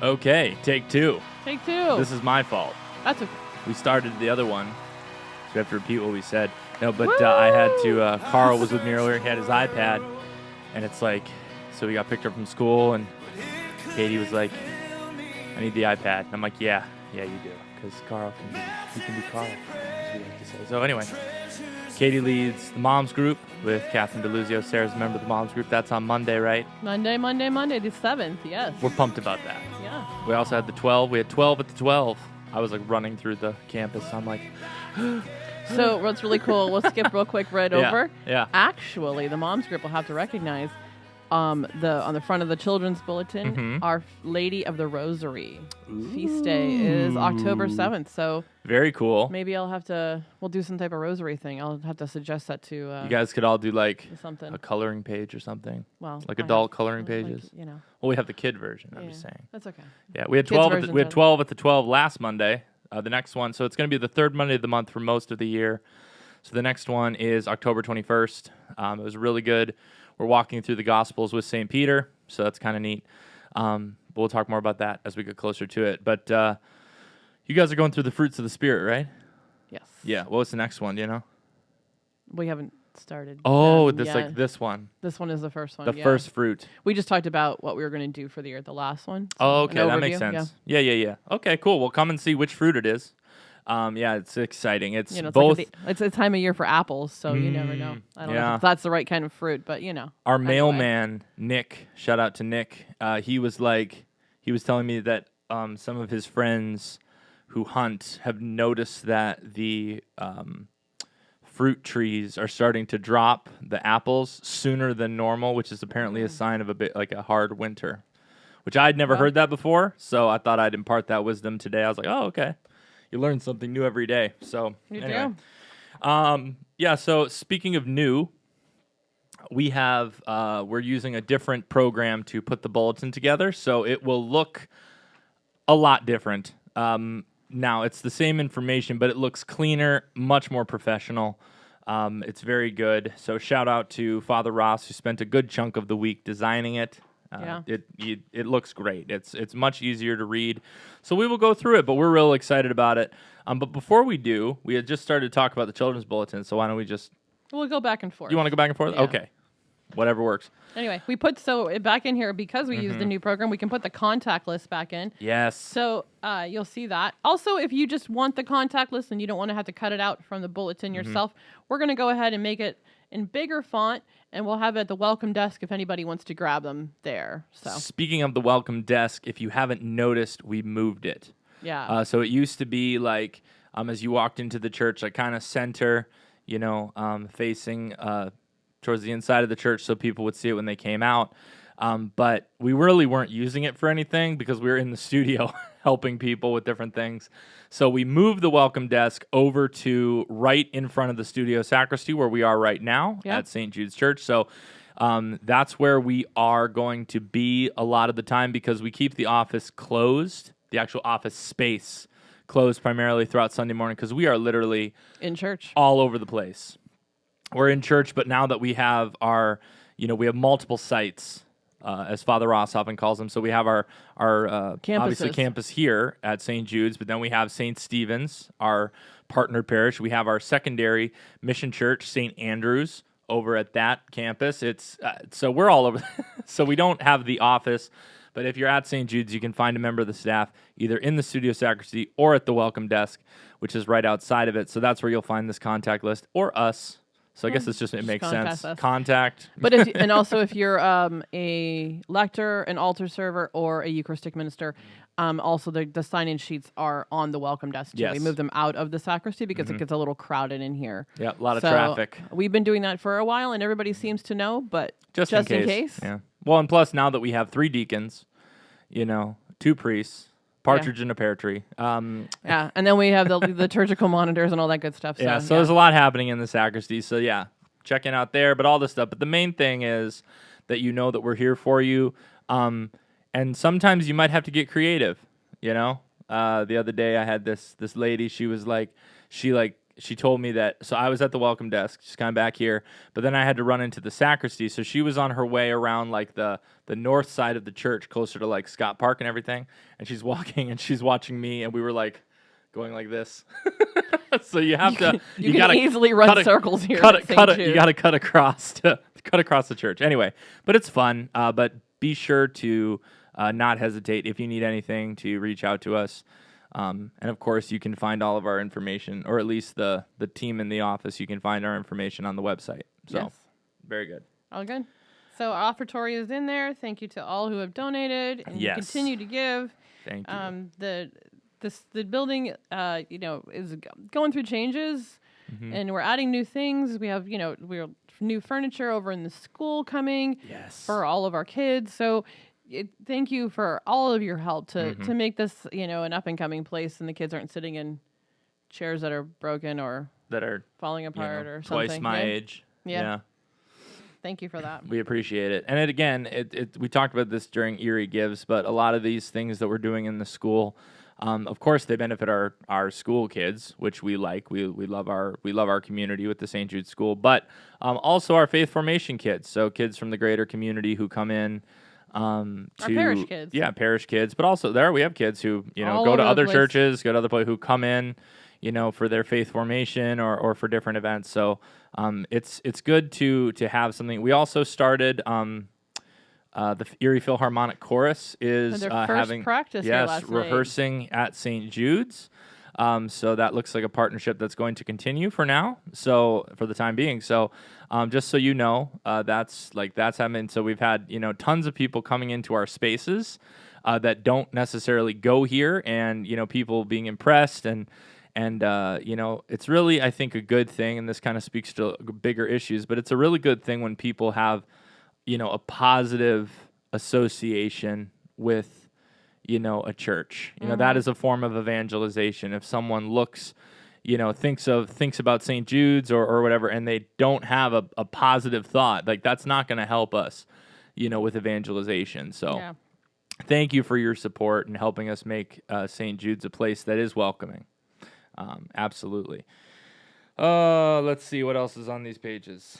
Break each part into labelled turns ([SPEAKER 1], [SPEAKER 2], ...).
[SPEAKER 1] Okay, take two.
[SPEAKER 2] Take two.
[SPEAKER 1] This is my fault.
[SPEAKER 2] That's okay.
[SPEAKER 1] We started the other one, so we have to repeat what we said. No, but I had to, Carl was with me earlier. He had his iPad, and it's like, so we got picked up from school, and Katie was like, I need the iPad. And I'm like, yeah, you do, because Carl can be Carl, as we like to say. So anyway, Katie leads the moms group with Catherine DeLuzio. Sarah's a member of the moms group. That's on Monday, right?
[SPEAKER 2] Monday, the 7th, yes.
[SPEAKER 1] We're pumped about that.
[SPEAKER 2] Yeah.
[SPEAKER 1] We also had the 12. We had 12 at the 12. I was like running through the campus. I'm like,
[SPEAKER 2] So what's really cool, we'll skip real quick over.
[SPEAKER 1] Yeah.
[SPEAKER 2] Actually, the moms group will have to recognize on the front of the children's bulletin, Our Lady of the Rosary feast day is October 7th. So
[SPEAKER 1] Very cool.
[SPEAKER 2] maybe we'll do some type of rosary thing. I'll have to suggest that to
[SPEAKER 1] You guys could all do like
[SPEAKER 2] something.
[SPEAKER 1] a coloring page or something.
[SPEAKER 2] Well,
[SPEAKER 1] like
[SPEAKER 2] I
[SPEAKER 1] adult
[SPEAKER 2] have-
[SPEAKER 1] coloring
[SPEAKER 2] like,
[SPEAKER 1] pages.
[SPEAKER 2] Well,
[SPEAKER 1] Well, we have the kid version. I'm just saying.
[SPEAKER 2] That's okay.
[SPEAKER 1] Yeah, we had
[SPEAKER 2] Kids
[SPEAKER 1] 12.
[SPEAKER 2] version
[SPEAKER 1] We had
[SPEAKER 2] does.
[SPEAKER 1] 12 at the 12 last Monday. The next one, so it's going to be the third Monday of the month for most of the year. So the next one is October 21st. It was really good. We're walking through the Gospels with St. Peter, so that's kind of neat. But we'll talk more about that as we get closer to it. But you guys are going through the fruits of the Spirit, right?
[SPEAKER 2] Yes.
[SPEAKER 1] Yeah. What was the next one? Do you know?
[SPEAKER 2] We haven't started.
[SPEAKER 1] Oh,
[SPEAKER 2] them
[SPEAKER 1] this
[SPEAKER 2] yet.
[SPEAKER 1] like this one,
[SPEAKER 2] This one is the first one.
[SPEAKER 1] the
[SPEAKER 2] yeah.
[SPEAKER 1] first fruit.
[SPEAKER 2] We just talked about what we were going to do for the year, the last one. So
[SPEAKER 1] Oh,
[SPEAKER 2] an
[SPEAKER 1] okay, that makes
[SPEAKER 2] overview,
[SPEAKER 1] sense. Yeah. Okay, cool. We'll come and see which fruit it is. Yeah, it's exciting. It's
[SPEAKER 2] It's
[SPEAKER 1] both.
[SPEAKER 2] it's a time of year for apples, so you never know. I don't know
[SPEAKER 1] yeah.
[SPEAKER 2] if that's the right kind of fruit, but
[SPEAKER 1] Our
[SPEAKER 2] Anyway.
[SPEAKER 1] mailman, Nick, shout out to Nick. He was telling me that some of his friends who hunt have noticed that the fruit trees are starting to drop the apples sooner than normal, which is apparently a sign of a bit like a hard winter, which I'd never heard that before. So I thought I'd impart that wisdom today. I was like, oh, okay. You learn something new every day. So
[SPEAKER 2] You
[SPEAKER 1] anyway.
[SPEAKER 2] do.
[SPEAKER 1] Yeah, so speaking of new, we have we're using a different program to put the bulletin together, so it will look a lot different. Now it's the same information, but it looks cleaner, much more professional. It's very good. So shout out to Father Ross, who spent a good chunk of the week designing it. It looks great. It's much easier to read. So we will go through it, but we're real excited about it. But before we do, we had just started to talk about the children's bulletin, so why don't we just...
[SPEAKER 2] We'll go back and forth.
[SPEAKER 1] You want to go back and forth?
[SPEAKER 2] Yeah.
[SPEAKER 1] Okay. Whatever works.
[SPEAKER 2] Anyway, we put back in here because we use the new program. We can put the contact list back in.
[SPEAKER 1] Yes.
[SPEAKER 2] So you'll see that. Also, if you just want the contact list and you don't want to have to cut it out from the bulletin yourself, we're going to go ahead and make it in bigger font, and we'll have it at the welcome desk if anybody wants to grab them there. So
[SPEAKER 1] Speaking of the welcome desk, if you haven't noticed, we moved it.
[SPEAKER 2] yeah,
[SPEAKER 1] So it used to be like as you walked into the church, like kind of center, facing towards the inside of the church so people would see it when they came out. But we really weren't using it for anything because we were in the studio helping people with different things. So we moved the welcome desk over to right in front of the studio sacristy where we are right now at St. Jude's Church. So that's where we are going to be a lot of the time because we keep the office closed, the actual office space closed primarily throughout Sunday morning because we are literally
[SPEAKER 2] in church
[SPEAKER 1] all over the place. We're in church, but now that we have we have multiple sites, as Father Ross often calls them. So we have our obviously campus here at St. Jude's, but then we have St. Stephen's, our partnered parish. We have our secondary mission church, St. Andrew's, over at that campus. It's so we're all over. So we don't have the office, but if you're at St. Jude's, you can find a member of the staff either in the studio sacristy or at the welcome desk, which is right outside of it. So that's where you'll find this contact list or us. So I guess it makes sense.
[SPEAKER 2] us.
[SPEAKER 1] Contact.
[SPEAKER 2] But also if you're a lector, an altar server, or a Eucharistic minister, also the sign-in sheets are on the welcome desk too.
[SPEAKER 1] Yes.
[SPEAKER 2] We moved them out of the sacristy because it gets a little crowded in here.
[SPEAKER 1] Yeah, a lot of traffic.
[SPEAKER 2] We've been doing that for a while, and everybody seems to know, but just in case.
[SPEAKER 1] Yeah. Well, and plus now that we have 3 deacons, 2 priests, partridge in a pear tree.
[SPEAKER 2] Yeah, and then we have the liturgical monitors and all that good stuff.
[SPEAKER 1] So there's a lot happening in the sacristy. So yeah, checking out there, but all this stuff. But the main thing is that that we're here for you. And sometimes you might have to get creative. The other day I had this lady. She was like, she told me that, so I was at the welcome desk, just kind of back here, but then I had to run into the sacristy. So she was on her way around like the north side of the church, closer to like Scott Park and everything. And she's walking and she's watching me, and we were like going like this. So you have to,
[SPEAKER 2] you can easily run circles here.
[SPEAKER 1] You got to cut across the church. Anyway, but it's fun. But be sure to not hesitate if you need anything to reach out to us. And of course, you can find all of our information, or at least the team in the office. You can find our information on the website. So,
[SPEAKER 2] yes.
[SPEAKER 1] Very good.
[SPEAKER 2] All good. So our offertory is in there. Thank you to all who have donated and continue to give.
[SPEAKER 1] Thank you.
[SPEAKER 2] The building, is going through changes, and we're adding new things. We have, we're new furniture over in the school coming for all of our kids. So thank you for all of your help to make this, an up and coming place, and the kids aren't sitting in chairs that are broken or
[SPEAKER 1] that are
[SPEAKER 2] falling apart or something.
[SPEAKER 1] Twice my age. Yeah.
[SPEAKER 2] Thank you for that.
[SPEAKER 1] We appreciate it. And we talked about this during Erie Gives, but a lot of these things that we're doing in the school, of course, they benefit our school kids, which we like. We love our community with the St. Jude School, but also our faith formation kids. So kids from the greater community who come in.
[SPEAKER 2] Our parish kids.
[SPEAKER 1] Yeah, parish kids. But also we have kids who
[SPEAKER 2] All
[SPEAKER 1] go to
[SPEAKER 2] over
[SPEAKER 1] other
[SPEAKER 2] the
[SPEAKER 1] churches, go to other places, who come in, for their faith formation or for different events. So it's good to have something. We also started. The Erie Philharmonic Chorus is having
[SPEAKER 2] practice
[SPEAKER 1] rehearsing at St. Jude's. So that looks like a partnership that's going to continue for now. So for the time being. So just so you know, that's happening. So we've had tons of people coming into our spaces that don't necessarily go here, and people being impressed and it's really, I think, a good thing. And this kind of speaks to bigger issues, but it's a really good thing when people have a positive association with, a church. That is a form of evangelization. If someone looks, thinks about St. Jude's or whatever, and they don't have a positive thought, like that's not going to help us, with evangelization. So thank you for your support and helping us make St. Jude's a place that is welcoming. Absolutely. Let's see what else is on these pages.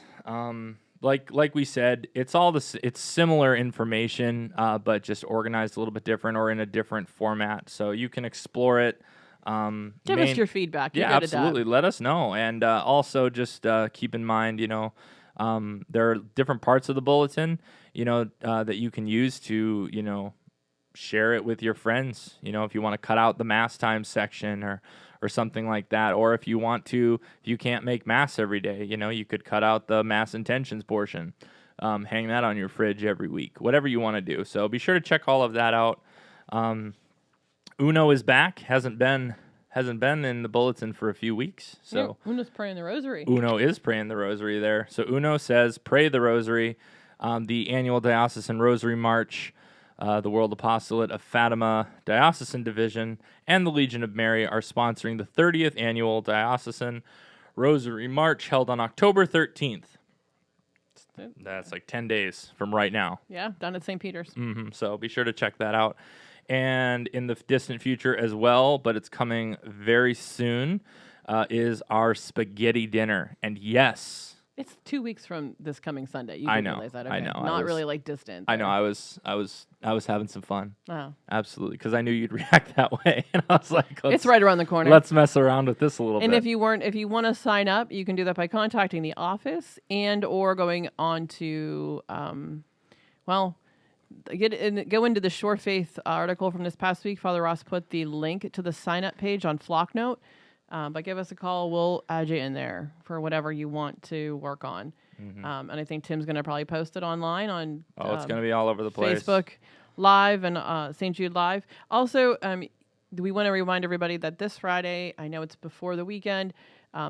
[SPEAKER 1] Like we said, it's similar information, but just organized a little bit different or in a different format. So you can explore it.
[SPEAKER 2] Give us your feedback.
[SPEAKER 1] Yeah, absolutely. Let us know. And also just keep in mind, there are different parts of the bulletin, that you can use to, share it with your friends. If you want to cut out the mass time section or something like that, or if you can't make mass every day, you could cut out the mass intentions portion, hang that on your fridge every week, whatever you want to do. So be sure to check all of that out. Uno is back. Hasn't been in the bulletin for a few weeks. So
[SPEAKER 2] Uno's praying the rosary.
[SPEAKER 1] Uno is praying the rosary there. So Uno says, pray the rosary. The annual Diocesan Rosary March, the World Apostolate of Fatima Diocesan Division, and the Legion of Mary are sponsoring the 30th Annual Diocesan Rosary March held on October 13th. That's like 10 days from right now.
[SPEAKER 2] Yeah, down at St. Peter's.
[SPEAKER 1] So be sure to check that out. And in the distant future as well, but it's coming very soon, is our spaghetti dinner. And yes...
[SPEAKER 2] It's 2 weeks from this coming Sunday. You
[SPEAKER 1] I know.
[SPEAKER 2] realize that, okay?
[SPEAKER 1] I know.
[SPEAKER 2] Not really like distant.
[SPEAKER 1] I know. I was having some fun.
[SPEAKER 2] Oh,
[SPEAKER 1] absolutely, because I knew you'd react that way, and I was like,
[SPEAKER 2] "It's right around the corner.
[SPEAKER 1] Let's mess around with this a little bit."
[SPEAKER 2] And if you want to sign up, you can do that by contacting the office or going on to, go into the Shore Faith article from this past week. Father Ross put the link to the sign up page on Flocknote. But give us a call. We'll add you in there for whatever you want to work on. And I think Tim's going to probably post it online on
[SPEAKER 1] it's going to be all over the place.
[SPEAKER 2] Facebook Live and St. Jude Live. Also, we want to remind everybody that this Friday, I know it's before the weekend,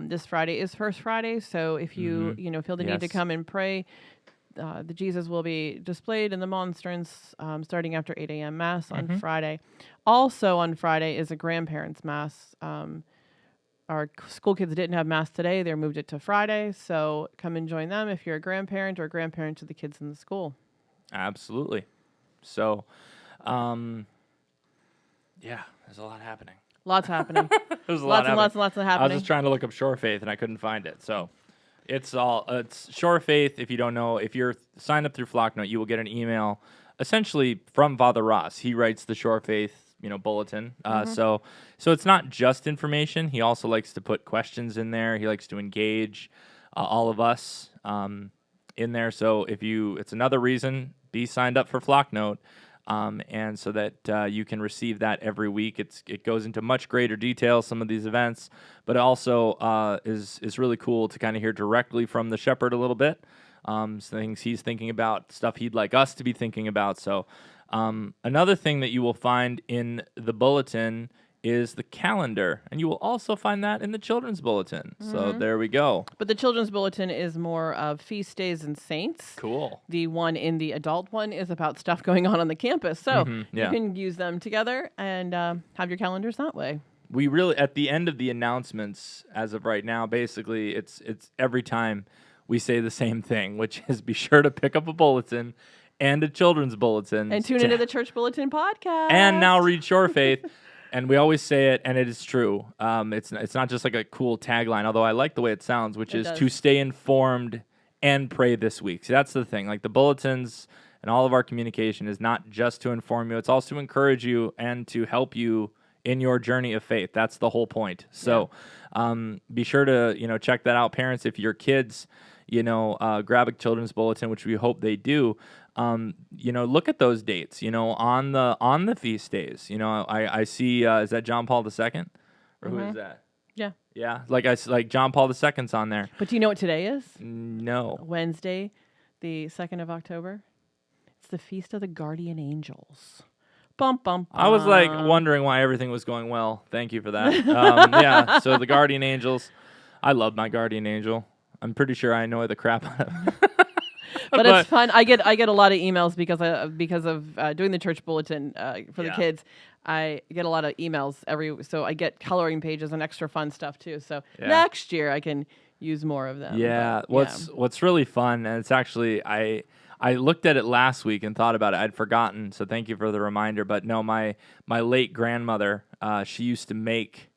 [SPEAKER 2] this Friday is First Friday. So if you feel the need to come and pray, the Jesus will be displayed in the monstrance starting after 8 a.m. Mass on Friday. Also on Friday is a grandparents' Mass. Our school kids didn't have Mass today. They moved it to Friday. So come and join them if you're a grandparent or a grandparent to the kids in the school.
[SPEAKER 1] Absolutely. So, there's a lot happening.
[SPEAKER 2] Lots happening.
[SPEAKER 1] There's a
[SPEAKER 2] Lots
[SPEAKER 1] lot
[SPEAKER 2] and lots and lots of
[SPEAKER 1] I was
[SPEAKER 2] happening.
[SPEAKER 1] just trying to look up Shore Faith and I couldn't find it. So it's Shore Faith. If you don't know, if you're signed up through Flocknote, you will get an email essentially from Father Ross. He writes the Shore Faith, bulletin. So it's not just information. He also likes to put questions in there. He likes to engage all of us in there. So it's another reason, be signed up for Flocknote. And so that you can receive that every week. It goes into much greater detail, some of these events, but it also is really cool to kind of hear directly from the shepherd a little bit. Things he's thinking about, stuff he'd like us to be thinking about. So another thing that you will find in the bulletin is the calendar, and you will also find that in the children's bulletin. So there we go.
[SPEAKER 2] But the children's bulletin is more of feast days and saints.
[SPEAKER 1] Cool.
[SPEAKER 2] The one in the adult one is about stuff going on the campus. So
[SPEAKER 1] yeah.
[SPEAKER 2] you can use them together and have your calendars that way.
[SPEAKER 1] We really, at the end of the announcements, as of right now, basically it's every time we say the same thing, which is be sure to pick up a bulletin and a children's bulletin.
[SPEAKER 2] And tune into the Church Bulletin podcast.
[SPEAKER 1] And now read Shore Faith. And we always say it, and it is true. It's not just like a cool tagline, although I like the way it sounds, which is to stay informed and pray this week. See, that's the thing. Like the bulletins and all of our communication is not just to inform you. It's also to encourage you and to help you in your journey of faith. That's the whole point. So be sure to check that out, parents. If your kids grab a children's bulletin, which we hope they do. Look at those dates, on the feast days. I see, is that John Paul II? Or who is that?
[SPEAKER 2] Yeah.
[SPEAKER 1] Yeah. Like John Paul II's on there.
[SPEAKER 2] But do you know what today is?
[SPEAKER 1] No.
[SPEAKER 2] Wednesday, the 2nd of October. It's the Feast of the Guardian Angels. Bum, bum, bum.
[SPEAKER 1] I was wondering why everything was going well. Thank you for that. So the Guardian Angels. I love my Guardian Angel. I'm pretty sure I annoy the crap out of him.
[SPEAKER 2] But it's fun. I get a lot of emails because of doing the church bulletin for the kids. I get a lot of emails so I get coloring pages and extra fun stuff too. So next year I can use more of them.
[SPEAKER 1] Yeah. What's really fun, and it's actually I looked at it last week and thought about it. I'd forgotten, so thank you for the reminder. But no, my late grandmother, she used to make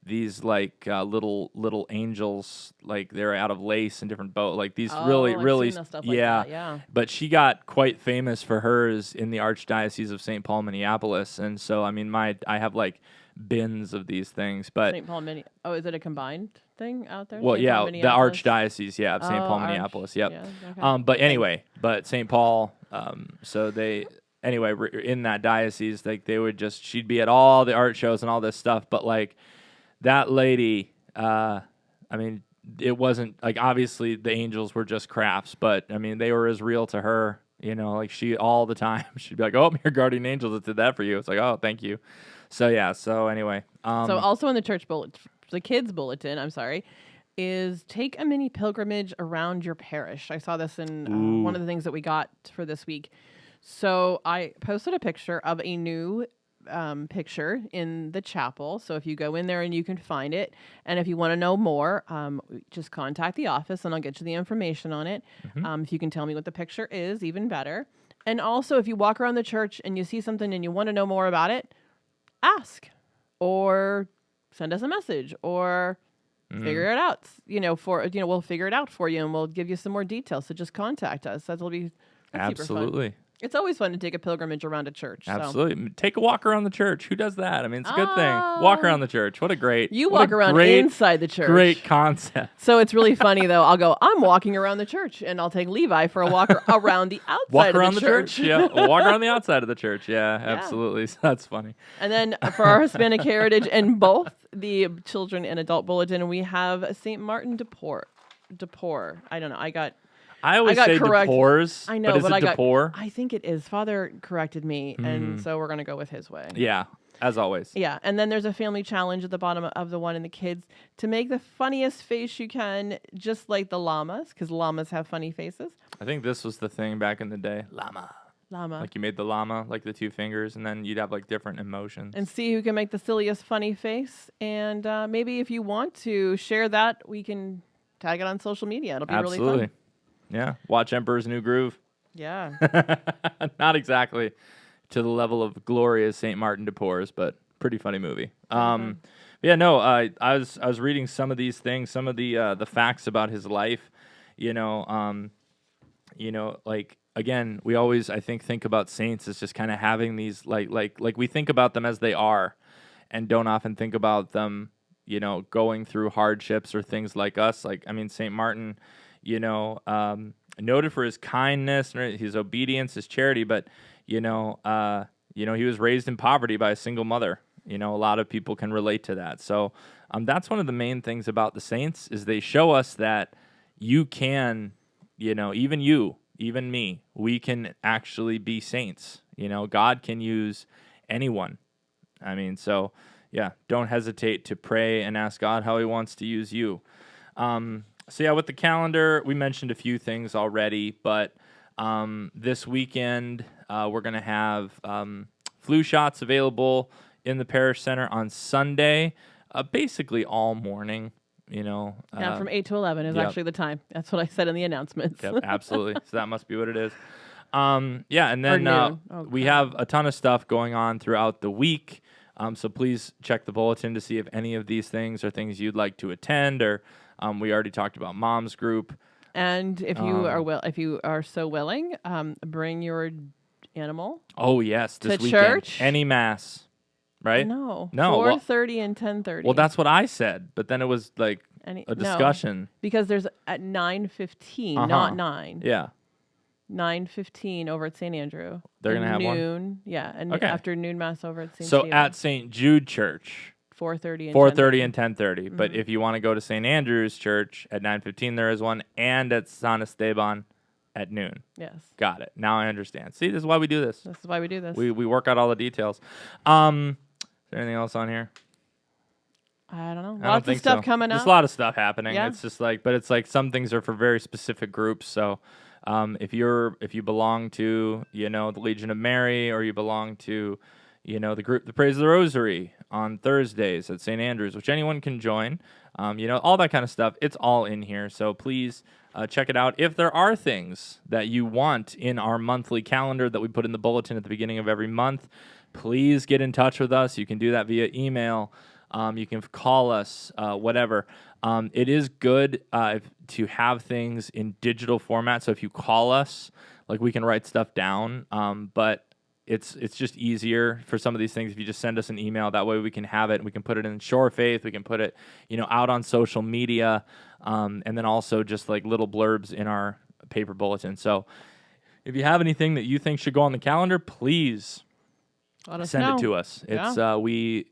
[SPEAKER 1] these little angels, like they're out of lace and different like these really
[SPEAKER 2] stuff like that, yeah.
[SPEAKER 1] But she got quite famous for hers in the Archdiocese of St. Paul, Minneapolis, and so I have like bins of these things. But
[SPEAKER 2] St. Paul, is it a combined thing out there?
[SPEAKER 1] Well,
[SPEAKER 2] St.
[SPEAKER 1] yeah,
[SPEAKER 2] Paul,
[SPEAKER 1] the Archdiocese, of St. Paul, Minneapolis. Yep.
[SPEAKER 2] Yeah, okay.
[SPEAKER 1] But anyway, St. Paul. So they. Anyway, in that diocese, she'd be at all the art shows and all this stuff, but like. That lady, it wasn't like obviously the angels were just crafts, but they were as real to her, like she all the time. She'd be like, "Oh, your guardian angel that did that for you." It's like, "Oh, thank you." So yeah. So anyway.
[SPEAKER 2] So also in the church bulletin, the kids bulletin, is take a mini pilgrimage around your parish. I saw this in one of the things that we got for this week. So I posted a picture of a new picture in the chapel. So if you go in there and you can find it, and if you want to know more, just contact the office and I'll get you the information on it. If you can tell me what the picture is, even better. And also if you walk around the church and you see something and you want to know more about it, ask or send us a message or figure it out. We'll figure it out for you and we'll give you some more details. So just contact us. That's super
[SPEAKER 1] absolutely.
[SPEAKER 2] fun. It's always fun to take a pilgrimage around a church.
[SPEAKER 1] Absolutely. Take a walk around the church. Who does that? It's a good thing. Walk around the church. What a great...
[SPEAKER 2] You walk around inside the church.
[SPEAKER 1] Great concept.
[SPEAKER 2] So it's really funny, though. I'll go, I'm walking around the church, and I'll take Levi for a walk around the outside
[SPEAKER 1] walk around
[SPEAKER 2] of the church.
[SPEAKER 1] Yeah. Walk around the outside of the church. Yeah, absolutely. So that's funny.
[SPEAKER 2] And then for our Hispanic heritage in both the children and adult bulletin, we have St. Martin de Porres. I don't know.
[SPEAKER 1] I always say DePores.
[SPEAKER 2] I know,
[SPEAKER 1] but is it DePore?
[SPEAKER 2] I think it is. Father corrected me, and so we're going to go with his way.
[SPEAKER 1] Yeah, as always.
[SPEAKER 2] Yeah, and then there's a family challenge at the bottom of the one in the kids to make the funniest face you can, just like the llamas, because llamas have funny faces.
[SPEAKER 1] I think this was the thing back in the day. Llama. Like you made the llama, like the two fingers, and then you'd have like different emotions.
[SPEAKER 2] And see who can make the silliest funny face. And maybe if you want to share that, we can tag it on social media. It'll be really fun.
[SPEAKER 1] Yeah, watch Emperor's New Groove.
[SPEAKER 2] Yeah.
[SPEAKER 1] Not exactly to the level of glorious St. Martin de Porres, but pretty funny movie.
[SPEAKER 2] fun.
[SPEAKER 1] Yeah, no, I was reading some of these things, some of the facts about his life. Like again, we always I think about saints as just kind of having these like we think about them as they are, and don't often think about them, going through hardships or things like us. Like I mean, Saint Martin, noted for his kindness, his obedience, his charity, but he was raised in poverty by a single mother. A lot of people can relate to that. So that's one of the main things about the saints is they show us that you can, even you, even me, we can actually be saints. God can use anyone. I mean, so yeah, don't hesitate to pray and ask God how he wants to use you. So yeah, with the calendar, we mentioned a few things already, but this weekend we're going to have flu shots available in the parish center on Sunday, basically all morning.
[SPEAKER 2] From 8 to 11 is
[SPEAKER 1] yep.
[SPEAKER 2] actually the time. That's what I said in the announcements.
[SPEAKER 1] Yep, absolutely. So that must be what it is. Yeah, and then we have a ton of stuff going on throughout the week. So please check the bulletin to see if any of these things are things you'd like to attend, or we already talked about Mom's Group.
[SPEAKER 2] And if you if you are so willing, bring your animal.
[SPEAKER 1] Oh yes, this
[SPEAKER 2] to
[SPEAKER 1] weekend.
[SPEAKER 2] Church.
[SPEAKER 1] Any mass, right?
[SPEAKER 2] No.
[SPEAKER 1] No.
[SPEAKER 2] 4:30 and 10:30.
[SPEAKER 1] Well, that's what I said, but then it was like a discussion.
[SPEAKER 2] No, because there's at 9:15, not 9.
[SPEAKER 1] Yeah.
[SPEAKER 2] 9:15 over at St. Andrew.
[SPEAKER 1] They're gonna have
[SPEAKER 2] noon,
[SPEAKER 1] one.
[SPEAKER 2] Yeah, and
[SPEAKER 1] okay.
[SPEAKER 2] afternoon mass over at St.
[SPEAKER 1] So
[SPEAKER 2] Stephen.
[SPEAKER 1] at St. Jude Church.
[SPEAKER 2] 4:30 and
[SPEAKER 1] 4:30 and 10:30. Mm-hmm. But if you want to go to St. Andrew's Church at 9:15, there is one, and at San Esteban at noon.
[SPEAKER 2] Yes.
[SPEAKER 1] Got it. Now I understand. See, this is why we do this.
[SPEAKER 2] This is why we do this.
[SPEAKER 1] We work out all the details. Is there anything else on here?
[SPEAKER 2] I don't know. Lots of stuff coming up.
[SPEAKER 1] There's a lot of stuff happening.
[SPEAKER 2] Yeah.
[SPEAKER 1] It's just but it's like some things are for very specific groups. So if you belong to, the Legion of Mary, or you belong to, the group that prays the Rosary on Thursdays at St. Andrews, which anyone can join, all that kind of stuff, it's all in here. So please check it out. If there are things that you want in our monthly calendar that we put in the bulletin at the beginning of every month, please get in touch with us. You can do that via email. You can call us, whatever. It is good to have things in digital format. So if you call us, we can write stuff down. But it's just easier for some of these things if you just send us an email. That way we can have it. We can put it in Shore Faith. We can put it, out on social media, and then also just little blurbs in our paper bulletin. So if you have anything that you think should go on the calendar, please send it to us. It's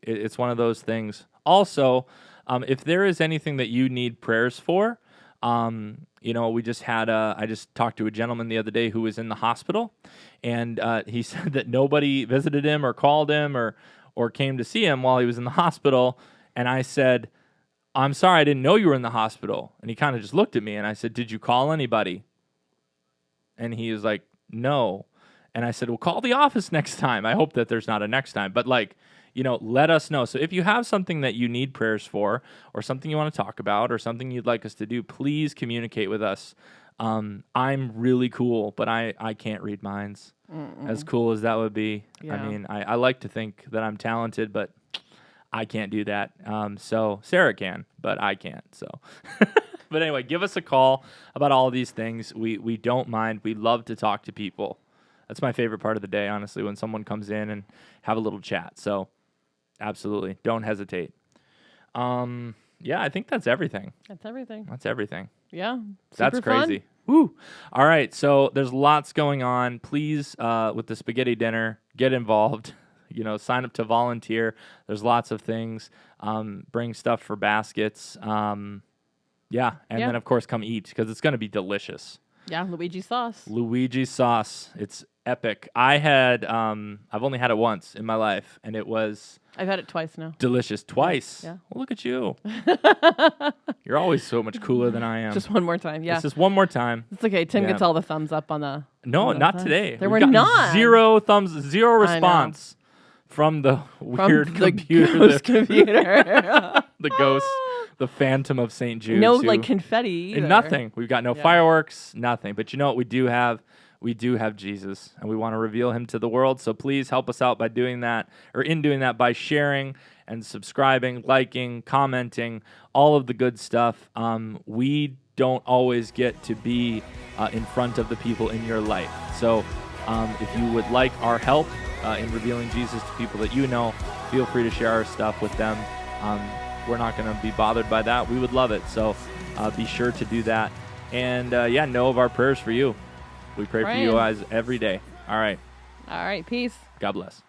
[SPEAKER 1] it's one of those things. Also, if there is anything that you need prayers for, we just had I just talked to a gentleman the other day who was in the hospital, and he said that nobody visited him or called him or came to see him while he was in the hospital. And I said, "I'm sorry, I didn't know you were in the hospital." And he kind of just looked at me, and I said, "Did you call anybody?" And he was like, "No." And I said, "Well, call the office next time." I hope that there's not a next time, but let us know. So if you have something that you need prayers for, or something you want to talk about, or something you'd like us to do, please communicate with us. I'm really cool, but I can't read minds. As cool as that would be. Yeah. I mean, I like to think that I'm talented, but I can't do that. So Sara can, but I can't. So, but anyway, give us a call about all of these things. We don't mind. We love to talk to people. That's my favorite part of the day, honestly, when someone comes in and have a little chat. So absolutely, don't hesitate. Yeah, I think that's everything.
[SPEAKER 2] That's everything.
[SPEAKER 1] That's everything.
[SPEAKER 2] Yeah.
[SPEAKER 1] That's crazy. Fun. Woo. All right, so there's lots going on. Please, with the spaghetti dinner, get involved. Sign up to volunteer. There's lots of things. Bring stuff for baskets. And then, of course, come eat, because it's going to be delicious.
[SPEAKER 2] Yeah, Luigi sauce.
[SPEAKER 1] Luigi sauce. It's epic. I've only had it once in my life, and it was...
[SPEAKER 2] I've had it twice now.
[SPEAKER 1] Delicious. Twice?
[SPEAKER 2] Yeah.
[SPEAKER 1] Well, look at you. You're always so much cooler than I am.
[SPEAKER 2] Just one more time, yeah.
[SPEAKER 1] It's just one more time.
[SPEAKER 2] It's okay. Tim gets all the thumbs up on the...
[SPEAKER 1] No, not today.
[SPEAKER 2] There were none.
[SPEAKER 1] Zero thumbs, zero response from the weird computer.
[SPEAKER 2] Ghost computer.
[SPEAKER 1] The ghost. The Phantom of St. Jude.
[SPEAKER 2] No, confetti either.
[SPEAKER 1] Nothing. We've got no fireworks, nothing. But you know what we do have? we do have Jesus, and we want to reveal him to the world. So please help us out by doing that, or in doing that, by sharing and subscribing, liking, commenting, all of the good stuff. We don't always get to be in front of the people in your life. So if you would like our help in revealing Jesus to people that you know, feel free to share our stuff with them. We're not going to be bothered by that. We would love it. So be sure to do that. And know of our prayers for you. We pray for you guys every day. All right.
[SPEAKER 2] All right. Peace.
[SPEAKER 1] God bless.